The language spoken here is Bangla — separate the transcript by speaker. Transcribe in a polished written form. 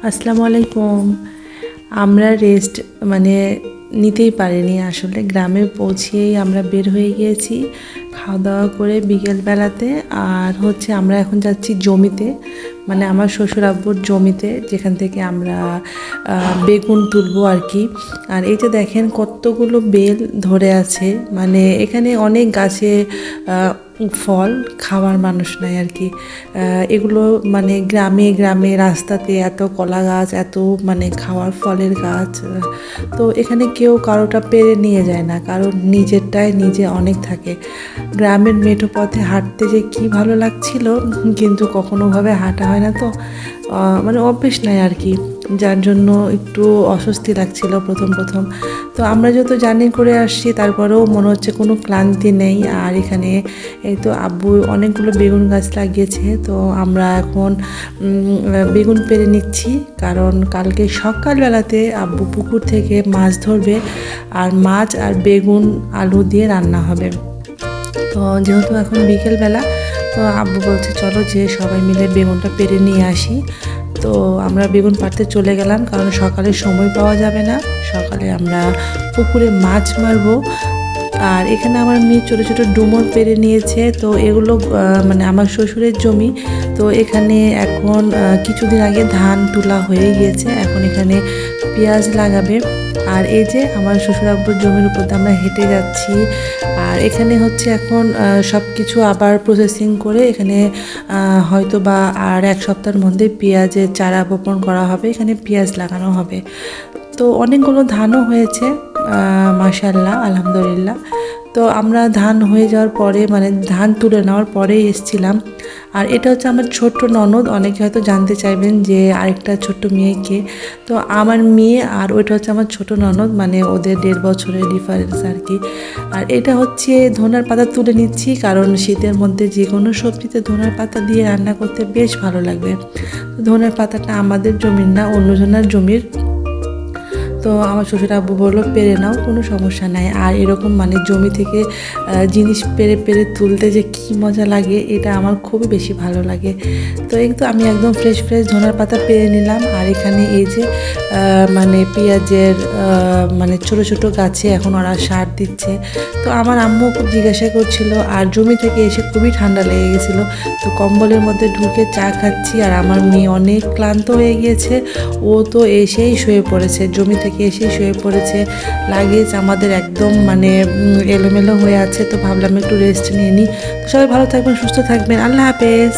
Speaker 1: আসসালামু আলাইকুম। আমরা রেস্ট মানে নিতেই পারিনি, আসলে গ্রামে পৌঁছেই আমরা বের হয়ে গিয়েছি খাওয়া দাওয়া করে বিকেলবেলাতে। আর আমরা এখন যাচ্ছি জমিতে, মানে আমার শ্বশুর আব্বুর জমিতে, যেখান থেকে আমরা বেগুন তুলবো আর কি। আর এই যে দেখেন কতগুলো বেল ধরে আছে, মানে এখানে অনেক গাছে ফল, খাওয়ার মানুষ নাই আর কি। এগুলো মানে গ্রামে গ্রামে রাস্তাতে এত কলা গাছ, এত মানে খাওয়ার ফলের গাছ, তো এখানে কেউ কারোটা পেরে নিয়ে যায় না, কারণ নিজেরটাই নিজে অনেক থাকে। গ্রামের মেঠো পথে হাঁটতে যে কি ভালো লাগছিল, কিন্তু কখনোভাবে হাঁটা হয় না, তো মানে অভ্যেস নাই আর কি, যার জন্য একটু অস্বস্তি লাগছিল প্রথম প্রথম। তো আমরা যত জার্নি করে আসছি তারপরেও মনে হচ্ছে কোনো ক্লান্তি নেই। আর এখানে এই তো আব্বু অনেকগুলো বেগুন গাছ লাগিয়েছে, তো আমরা এখন বেগুন পেড়ে নিচ্ছি, কারণ কালকে সকালবেলাতে আব্বু পুকুর থেকে মাছ ধরবে, আর মাছ আর বেগুন আলু দিয়ে রান্না হবে। তো যেহেতু এখন বিকেলবেলা, তো আব্বু বলছে চলো যে সবাই মিলে বেগুনটা পেড়ে নিয়ে আসি। তো আমরা বেগুন পাড়তে চলে গেলাম, কারণ সকালে সময় পাওয়া যাবে না, সকালে আমরা পুকুরে মাছ মারবো। আর এখানে আমার মেয়ে ছোটো ছোটো ডুমুর পেরে নিয়েছে, তো এগুলো মানে আমার শ্বশুরের জমি। তো এখানে এখন কিছুদিন আগে ধান তোলা হয়ে গিয়েছে, এখন এখানে পেঁয়াজ লাগাবে। আর এই যে আমার শ্বশুর আব্বুর জমির উপর দিয়ে আমরা হেঁটে যাচ্ছি। আর এখানে এখন সব কিছু আবার প্রসেসিং করে এখানে হয়তো বা আর এক সপ্তাহের মধ্যে পেঁয়াজের চারা বপন করা হবে, এখানে পেঁয়াজ লাগানো হবে। তো অনেকগুলো ধানও হয়েছে, মাশাআল্লাহ, আলহামদুলিল্লাহ। তো আমরা ধান হয়ে যাওয়ার পরে, মানে ধান তুলে নেওয়ার পরেই এসেছিলাম। আর এটা হচ্ছে আমার ছোট্ট ননদ, অনেকে হয়তো জানতে চাইবেন যে আরেকটা ছোট্ট মেয়েকে। তো আমার মেয়ে আর ওইটা হচ্ছে আমার ছোট ননদ, মানে ওদের 1.5 বছরের ডিফারেন্স আর কি। আর এটা হচ্ছে ধনের পাতা তুলে নিচ্ছি, কারণ শীতের মধ্যে যে কোনো সবজিতে ধনের পাতা দিয়ে রান্না করতে বেশ ভালো লাগবে। ধনের পাতাটা আমাদের জমির না, অন্যজনের জমির। তো আমার শ্বশুর আব্বু বললো পেরে নাও, কোনো সমস্যা নাই। আর এরকম মানে জমি থেকে জিনিস পেরে পেরে তুলতে যে কী মজা লাগে, এটা আমার খুবই বেশি ভালো লাগে। তো আমি একদম ফ্রেশ ফ্রেশ ধনের পাতা পেরে নিলাম। আর এখানে এই যে মানে পেঁয়াজের মানে ছোটো ছোটো গাছে এখন ওরা সার দিচ্ছে। তো আমার আম্মু খুব জিজ্ঞাসা করছিল, আর জমি থেকে এসে খুবই ঠান্ডা লেগে গেছিলো, তো কম্বলের মধ্যে ঢুকে চা খাচ্ছি। আর আমার মেয়ে অনেক ক্লান্ত হয়ে গিয়েছে, ও তো এসেই শুয়ে পড়েছে, জমি থেকে এসেই শুয়ে পড়েছে। লাগেজ আমাদের একদম মানে এলোমেলো হয়ে আছে, তো ভাবলাম একটু রেস্ট নিয়ে নিই। তো সবাই ভালো থাকবেন, সুস্থ থাকবেন, আল্লাহ হাফেজ।